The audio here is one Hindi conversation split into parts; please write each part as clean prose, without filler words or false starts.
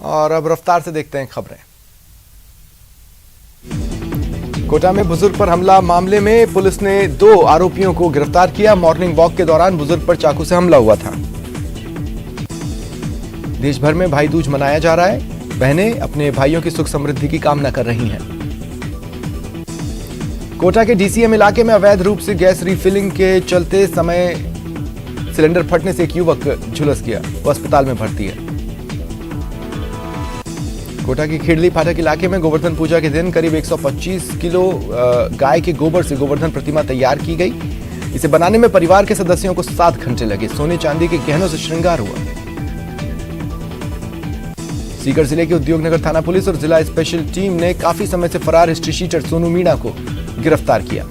और अब रफ्तार से देखते हैं खबरें। कोटा में बुजुर्ग पर हमला मामले में पुलिस ने 2 आरोपियों को गिरफ्तार किया। मॉर्निंग वॉक के दौरान बुजुर्ग पर चाकू से हमला हुआ था। देश भर में भाई दूज मनाया जा रहा है। बहनें अपने भाइयों की सुख समृद्धि की कामना कर रही हैं। कोटा के डीसीएम इलाके में अवैध रूप से गैस रिफिलिंग के चलते समय सिलेंडर फटने से एक युवक झुलस गया। वो अस्पताल में भर्ती है। कोटा के खेड़ली फाटक इलाके में गोवर्धन पूजा के दिन करीब 125 किलो गाय के गोबर से गोवर्धन प्रतिमा तैयार की गई। इसे बनाने में परिवार के सदस्यों को 7 घंटे लगे। सोने चांदी के गहनों से श्रृंगार हुआ। सीकर जिले के उद्योगनगर थाना पुलिस और जिला स्पेशल टीम ने काफी समय से फरार हिस्ट्री शीटर सोनू मीणा को गिरफ्तार किया।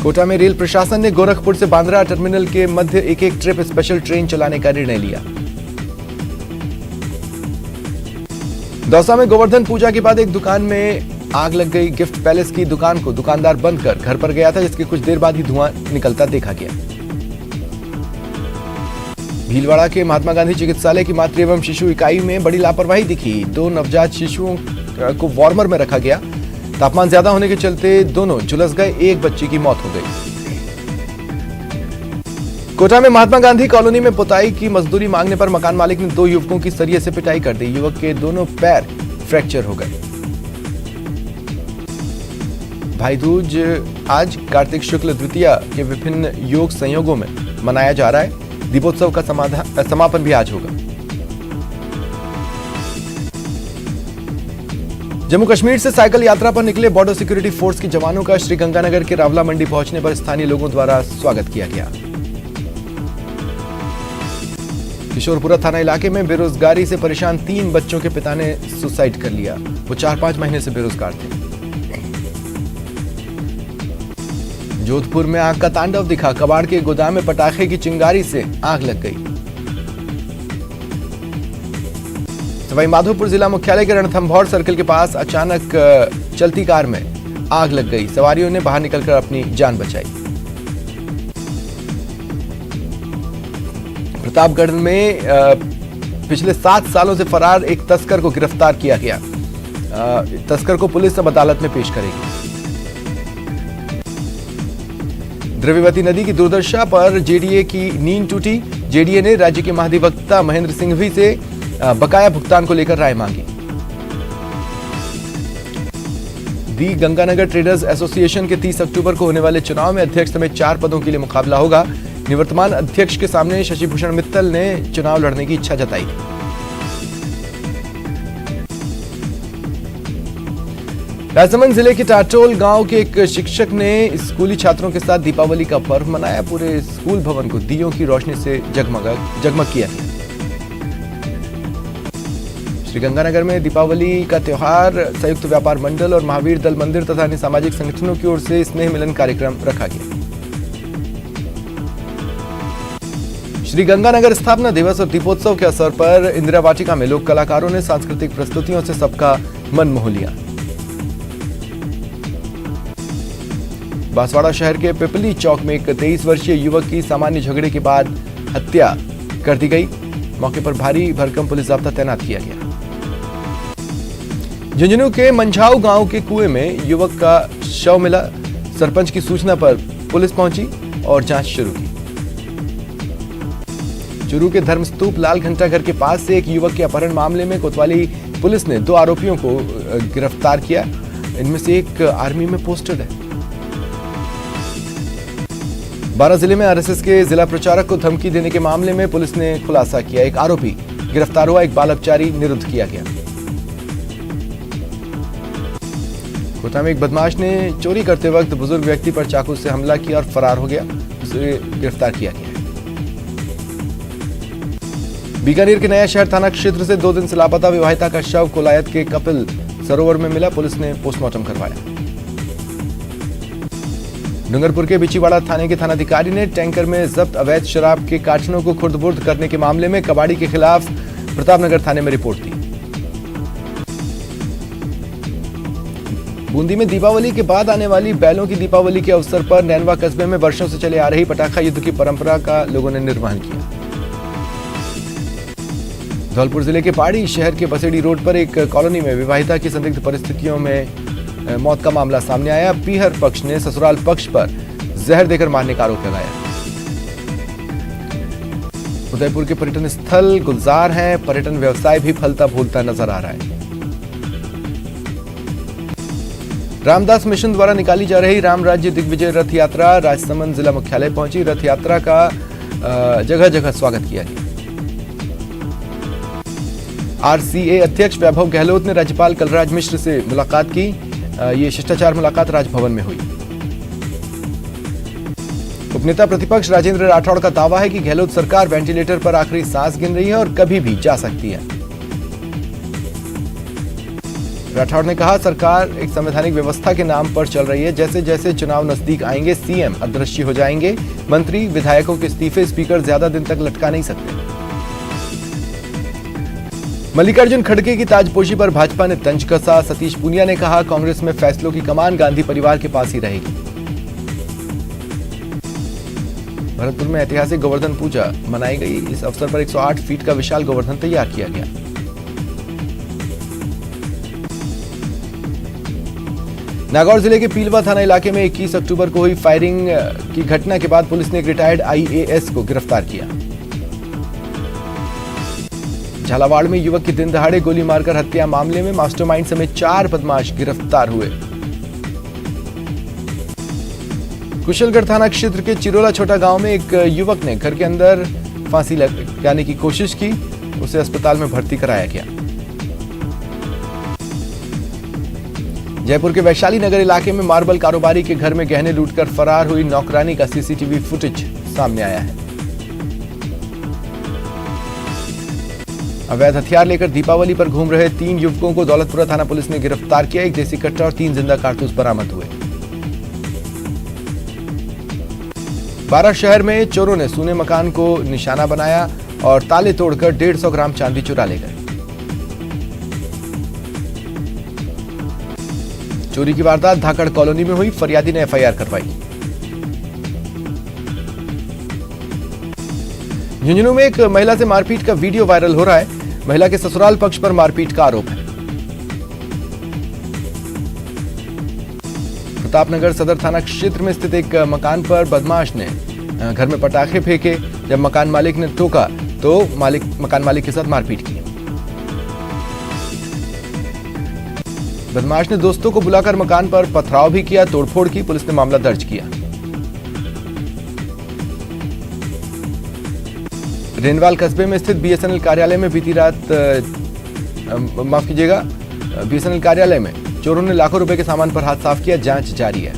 कोटा में रेल प्रशासन ने गोरखपुर से बांद्रा टर्मिनल के मध्य एक ट्रिप स्पेशल ट्रेन चलाने का निर्णय लिया। दौसा में गोवर्धन पूजा के बाद एक दुकान में आग लग गई। गिफ्ट पैलेस की दुकान को दुकानदार बंद कर घर पर गया था, जिसके कुछ देर बाद ही धुआं निकलता देखा गया। भीलवाड़ा के महात्मा गांधी चिकित्सालय की मातृ एवं शिशु इकाई में बड़ी लापरवाही दिखी। 2 नवजात शिशुओं को वार्मर में रखा गया। तापमान ज्यादा होने के चलते दोनों झुलस गए। एक बच्चे की मौत हो गई। कोटा में महात्मा गांधी कॉलोनी में पुताई की मजदूरी मांगने पर मकान मालिक ने 2 युवकों की सरिये से पिटाई कर दी। युवक के दोनों पैर फ्रैक्चर हो गए। भाई दूज आज कार्तिक शुक्ल द्वितीया के विभिन्न योग संयोगों में मनाया जा रहा है। दीपोत्सव का समापन भी आज होगा। जम्मू कश्मीर से साइकिल यात्रा पर निकले बॉर्डर सिक्योरिटी फोर्स के जवानों का श्रीगंगानगर के रावला मंडी पहुंचने पर स्थानीय लोगों द्वारा स्वागत किया गया। किशोरपुरा थाना इलाके में बेरोजगारी से परेशान 3 बच्चों के पिता ने सुसाइड कर लिया। वो 4-5 महीने से बेरोजगार थे। जोधपुर में आग का तांडव दिखा। कबाड़ के गोदाम में पटाखे की चिंगारी से आग लग गई। सवाई माधोपुर जिला मुख्यालय के रणथंभौर सर्कल के पास अचानक चलती कार में आग लग गई। सवारियों ने बाहर निकलकर अपनी जान बचाई। प्रतापगढ़ में पिछले 7 सालों से फरार एक तस्कर को गिरफ्तार किया गया। तस्कर को पुलिस अब अदालत में पेश करेगी। द्रव्यवती नदी की दुर्दशा पर जेडीए की नींद टूटी। जेडीए ने राज्य के महाधिवक्ता महेंद्र सिंघवी से बकाया भुगतान को लेकर राय मांगी। दी गंगानगर ट्रेडर्स एसोसिएशन के 30 अक्टूबर को होने वाले चुनाव में अध्यक्ष समेत 4 पदों के लिए मुकाबला होगा। निवर्तमान अध्यक्ष के सामने शशिभूषण मित्तल ने चुनाव लड़ने की इच्छा जताई। राजसमंद जिले के टाटोल गांव के एक शिक्षक ने स्कूली छात्रों के साथ दीपावली का पर्व मनाया। पूरे स्कूल भवन को दियों की रोशनी से जगमग किया। श्रीगंगानगर में दीपावली का त्योहार संयुक्त व्यापार मंडल और महावीर दल मंदिर तथा अन्य सामाजिक संगठनों की ओर से स्नेह मिलन कार्यक्रम रखा गया। श्रीगंगानगर स्थापना दिवस और दीपोत्सव के अवसर पर इंदिरा वाटिका में लोक कलाकारों ने सांस्कृतिक प्रस्तुतियों से सबका मन मोह लिया। बांसवाड़ा शहर के पिपली चौक में एक 23 वर्षीय युवक की सामान्य झगड़े के बाद हत्या कर दी गई। मौके पर भारी भरकम पुलिस जाब्ता तैनात किया गया। झुंझुनू के मंझाऊ गांव के कुएं में युवक का शव मिला। सरपंच की सूचना पर पुलिस पहुंची और जांच शुरू की। चूरू के धर्मस्तूप लाल घंटा घर के पास से एक युवक के अपहरण मामले में कोतवाली पुलिस ने 2 आरोपियों को गिरफ्तार किया। इनमें से एक आर्मी में पोस्टेड है। बारां जिले में आरएसएस के जिला प्रचारक को धमकी देने के मामले में पुलिस ने खुलासा किया। एक आरोपी गिरफ्तार हुआ। एक बाल अपचारी निरुद्ध किया गया। कोटा में एक बदमाश ने चोरी करते वक्त बुजुर्ग व्यक्ति पर चाकू से हमला किया और फरार हो गया। उसे गिरफ्तार किया गया। बीकानेर के नया शहर थाना क्षेत्र से 2 दिन से लापता विवाहिता का शव कोलायत के कपिल सरोवर में मिला। पुलिस ने पोस्टमार्टम करवाया। डूंगरपुर के बिचीवाड़ा थाने के थानाधिकारी ने टैंकर में जब्त अवैध शराब के कार्टनों को खुर्द-बुर्द करने के मामले में कबाड़ी के खिलाफ प्रतापनगर थाने में रिपोर्ट दी। बूंदी में दीपावली के बाद आने वाली बैलों की दीपावली के अवसर पर नैनवा कस्बे में वर्षों से चले आ रही पटाखा युद्ध की परंपरा का लोगों ने निर्वहन किया। धौलपुर जिले के पहाड़ी शहर के बसेड़ी रोड पर एक कॉलोनी में विवाहिता की संदिग्ध परिस्थितियों में मौत का मामला सामने आया। पीहर पक्ष ने ससुराल पक्ष पर जहर देकर मारने का आरोप लगाया। उदयपुर के पर्यटन स्थल गुलजार हैं, पर्यटन व्यवसाय भी फलता फूलता नजर आ रहा है। रामदास मिशन द्वारा निकाली जा रही राम राज्य दिग्विजय रथ यात्रा राजसमंद जिला मुख्यालय पहुंची। रथ यात्रा का जगह जगह स्वागत किया गया। आरसीए अध्यक्ष वैभव गहलोत ने राज्यपाल कलराज मिश्र से मुलाकात की। ये शिष्टाचार मुलाकात राजभवन में हुई। उपनेता प्रतिपक्ष राजेंद्र राठौड़ का दावा है कि गहलोत सरकार वेंटिलेटर पर आखिरी सांस गिन रही है और कभी भी जा सकती है। राठौड़ ने कहा, सरकार एक संवैधानिक व्यवस्था के नाम पर चल रही है। जैसे जैसे चुनाव नजदीक आएंगे सीएम अदृश्य हो जाएंगे। मंत्री विधायकों के इस्तीफे स्पीकर ज्यादा दिन तक लटका नहीं सकते। मल्लिकार्जुन खड़गे की ताजपोशी पर भाजपा ने तंज कसा। सतीश पूनिया ने कहा, कांग्रेस में फैसलों की कमान गांधी परिवार के पास ही रहेगी। भरतपुर में ऐतिहासिक गोवर्धन पूजा मनाई गई। इस अवसर पर 108 फीट का विशाल गोवर्धन तैयार किया गया। नागौर जिले के पीलवा थाना इलाके में 21 अक्टूबर को हुई फायरिंग की घटना के बाद पुलिस ने एक रिटायर्ड आईएएस को गिरफ्तार किया। झालावाड़ में युवक की दिन दहाड़े गोली मारकर हत्या मामले में मास्टरमाइंड समेत 4 बदमाश गिरफ्तार हुए। कुशलगढ़ थाना क्षेत्र के चिरोला छोटा गांव में एक युवक ने घर के अंदर फांसी लगाने की कोशिश की। उसे अस्पताल में भर्ती कराया गया। जयपुर के वैशाली नगर इलाके में मार्बल कारोबारी के घर में गहने लूटकर फरार हुई नौकरानी का सीसीटीवी फुटेज सामने आया है। अवैध हथियार लेकर दीपावली पर घूम रहे 3 युवकों को दौलतपुरा थाना पुलिस ने गिरफ्तार किया। एक देसी कट्टा और 3 जिंदा कारतूस बरामद हुए। 12 शहर में चोरों ने सूने मकान को निशाना बनाया और ताले तोड़कर 150 ग्राम चांदी चुरा ले गए। चोरी की वारदात धाकड़ कॉलोनी में हुई। फरियादी ने एफआईआर करवाई। झुंझुनू में एक महिला से मारपीट का वीडियो वायरल हो रहा है। महिला के ससुराल पक्ष पर मारपीट का आरोप है। प्रतापनगर सदर थाना क्षेत्र में स्थित एक मकान पर बदमाश ने घर में पटाखे फेंके। जब मकान मालिक ने टोका तो मकान मालिक के साथ मारपीट की। बदमाश ने दोस्तों को बुलाकर मकान पर पथराव भी किया, तोड़फोड़ की। पुलिस ने मामला दर्ज किया। रेनवाल कस्बे में स्थित बीएसएनएल कार्यालय में बीती रात बीएसएनएल कार्यालय में चोरों ने लाखों रुपए के सामान पर हाथ साफ किया। जांच जारी है।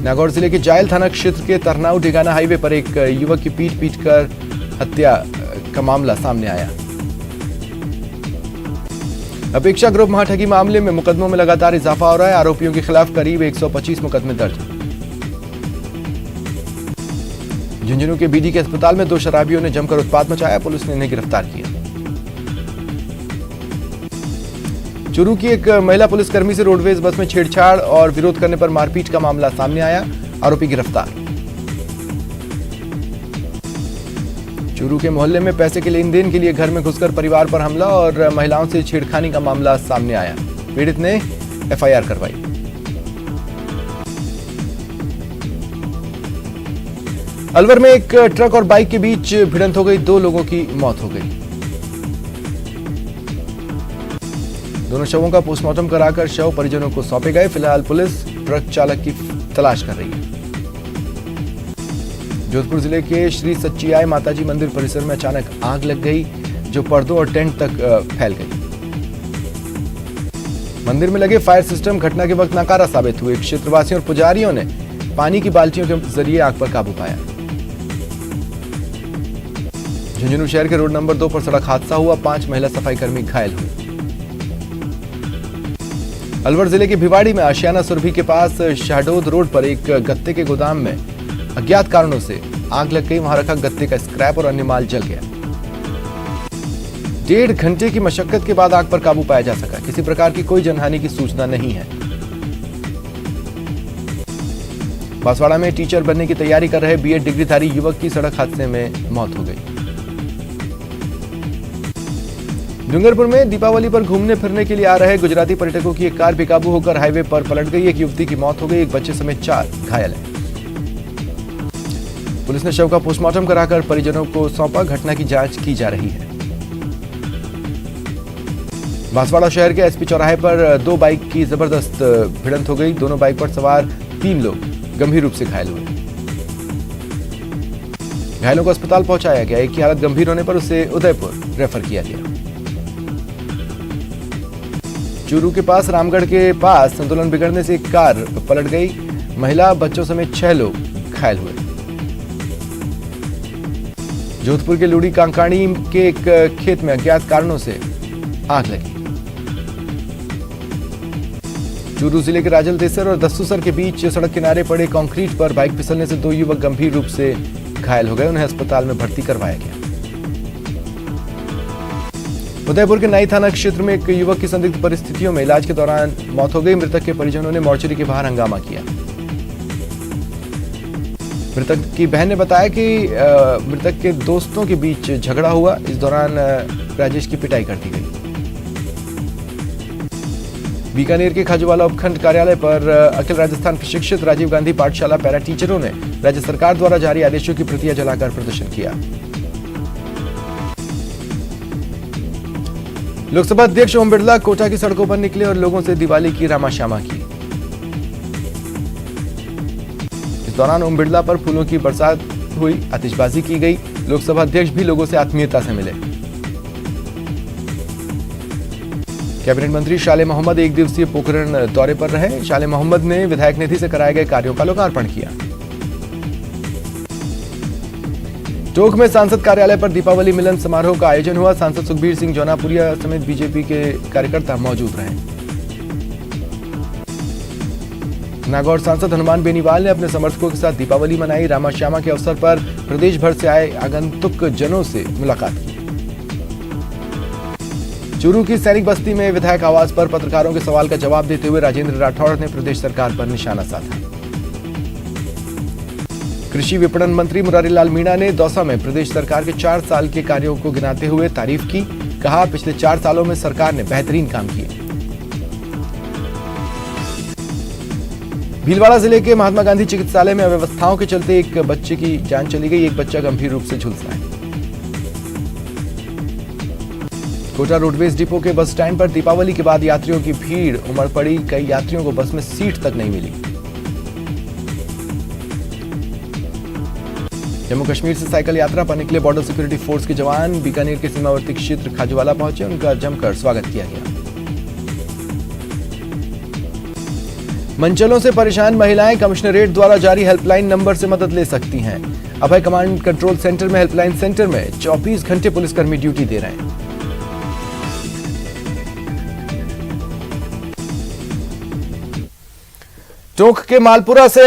नागौर जिले के जायल थाना क्षेत्र के तरनाऊ डिगाना हाईवे पर एक युवक की पीट कर हत्या का मामला सामने आया। अपेक्षा ग्रुप महाठगी मामले में मुकदमों में लगातार इजाफा हो रहा है। आरोपियों के खिलाफ करीब 125 मुकदमे दर्ज हैं। झुंझुनू के बीडी के अस्पताल में 2 शराबियों ने जमकर उत्पात मचाया। पुलिस ने इन्हें गिरफ्तार किया। चूरू की एक महिला पुलिसकर्मी से रोडवेज बस में छेड़छाड़ और विरोध करने पर मारपीट का मामला सामने आया। आरोपी गिरफ्तार। चूरू के मोहल्ले में पैसे के लेन देन के लिए घर में घुसकर परिवार पर हमला और महिलाओं से छेड़खानी का मामला सामने आया। पीड़ित ने एफआईआर करवाई। अलवर में एक ट्रक और बाइक के बीच भिड़ंत हो गई। 2 लोगों की मौत हो गई। दोनों शवों का पोस्टमार्टम कराकर शव परिजनों को सौंपे गए। फिलहाल पुलिस ट्रक चालक की तलाश कर रही है। जोधपुर जिले के श्री सच्चियाई माताजी मंदिर परिसर में अचानक आग लग गई, जो पर्दों और टेंट तक फैल गई। मंदिर में लगे फायर सिस्टम घटना के वक्त नाकारा साबित हुए। क्षेत्रवासियों और पुजारियों ने पानी की बाल्टियों के जरिए आग पर काबू पाया। झुंझुनू शहर के रोड नंबर 2 पर सड़क हादसा हुआ। 5 महिला सफाई कर्मी घायल हुए। अलवर जिले के भिवाड़ी में आशियाना सुरभि के पास शहडोद रोड पर एक गत्ते के गोदाम में अज्ञात कारणों से आग लग गई। वहां रखा गत्ते का स्क्रैप और अन्य माल जल गया। 1.5 घंटे की मशक्कत के बाद आग पर काबू पाया जा सका। किसी प्रकार की कोई जनहानि की सूचना नहीं है। बांसवाड़ा में टीचर बनने की तैयारी कर रहे बीएड डिग्रीधारी युवक की सड़क हादसे में मौत हो गई। डूंगरपुर में दीपावली पर घूमने फिरने के लिए आ रहे गुजराती पर्यटकों की एक कार बेकाबू होकर हाईवे पर पलट गई। एक युवती की मौत हो गई, एक बच्चे समेत 4 घायल हैं। पुलिस ने शव का पोस्टमार्टम कराकर परिजनों को सौंपा। घटना की जांच की जा रही है। बांसवाड़ा शहर के एसपी चौराहे पर 2 बाइक की जबरदस्त भिड़ंत हो गई। दोनों बाइक पर सवार 3 लोग गंभीर रूप से घायल हुए। घायलों को अस्पताल पहुंचाया गया। एक की हालत गंभीर होने पर उसे उदयपुर रेफर किया गया। चूरू के पास रामगढ़ के पास संतुलन बिगड़ने से एक कार पलट गई। महिला बच्चों समेत 6 लोग घायल हुए। जोधपुर के लूड़ी कांकाणी के एक खेत में अज्ञात कारणों से आग लगी। चूरू जिले के राजल देसर और दस्सूसर के बीच सड़क किनारे पड़े कंक्रीट पर बाइक फिसलने से 2 युवक गंभीर रूप से घायल हो गए। उन्हें अस्पताल में भर्ती करवाया गया। उदयपुर के नई थाना क्षेत्र में एक युवक की संदिग्ध परिस्थितियों में इलाज के दौरान मौत हो गई। मृतक के परिजनों ने मोर्चरी के बाहर हंगामा किया। मृतक की बहन ने बताया कि मृतक के दोस्तों के बीच झगड़ा हुआ। इस दौरान राजेश की पिटाई कर दी गई। बीकानेर के खाजूवाला उपखंड कार्यालय पर अखिल राजस्थान प्रशिक्षित राजीव गांधी पाठशाला पैरा टीचरों ने राज्य सरकार द्वारा जारी आदेशों की प्रतियां जलाकर प्रदर्शन किया। लोकसभा अध्यक्ष ओम बिरला कोटा की सड़कों पर निकले और लोगों से दिवाली की रामाश्यामा की। इस दौरान ओम बिरला पर फूलों की बरसात हुई, आतिशबाजी की गई। लोकसभा अध्यक्ष भी लोगों से आत्मीयता से मिले। कैबिनेट मंत्री शाले मोहम्मद 1 दिवसीय पोखरण दौरे पर रहे। शाले मोहम्मद ने विधायक निधि से कराए गए कार्यों का लोकार्पण किया। टोंक में सांसद कार्यालय पर दीपावली मिलन समारोह का आयोजन हुआ। सांसद सुखबीर सिंह जौनापुरिया समेत बीजेपी के कार्यकर्ता मौजूद रहे। नागौर सांसद हनुमान बेनीवाल ने अपने समर्थकों के साथ दीपावली मनाई। रामाश्यामा के अवसर पर प्रदेश भर से आए आगंतुक जनों से मुलाकात की। चूरू की सैनिक बस्ती में विधायक आवास पर पत्रकारों के सवाल का जवाब देते हुए राजेंद्र राठौड़ ने प्रदेश सरकार पर निशाना साधा। कृषि विपणन मंत्री मुरारीलाल मीणा ने दौसा में प्रदेश सरकार के 4 साल के कार्यों को गिनाते हुए तारीफ की। कहा, पिछले 4 सालों में सरकार ने बेहतरीन काम किए। भीलवाड़ा जिले के महात्मा गांधी चिकित्सालय में अव्यवस्थाओं के चलते एक बच्चे की जान चली गई। एक बच्चा गंभीर रूप से झुलसा है। कोटा रोडवेज डिपो के बस स्टैंड पर दीपावली के बाद यात्रियों की भीड़ उमड़ पड़ी। कई यात्रियों को बस में सीट तक नहीं मिली। जम्मू कश्मीर से साइकिल यात्रा पर निकले बॉर्डर सिक्योरिटी फोर्स के जवान बीकानेर के सीमावर्ती क्षेत्र खाजूवाला पहुंचे। उनका जमकर स्वागत किया गया। मंचलों से परेशान महिलाएं कमिश्नरेट द्वारा जारी हेल्पलाइन नंबर से मदद ले सकती हैं। अभय कमांड कंट्रोल सेंटर में हेल्पलाइन सेंटर में 24 घंटे पुलिसकर्मी ड्यूटी दे रहे हैं। टोंक के मालपुरा से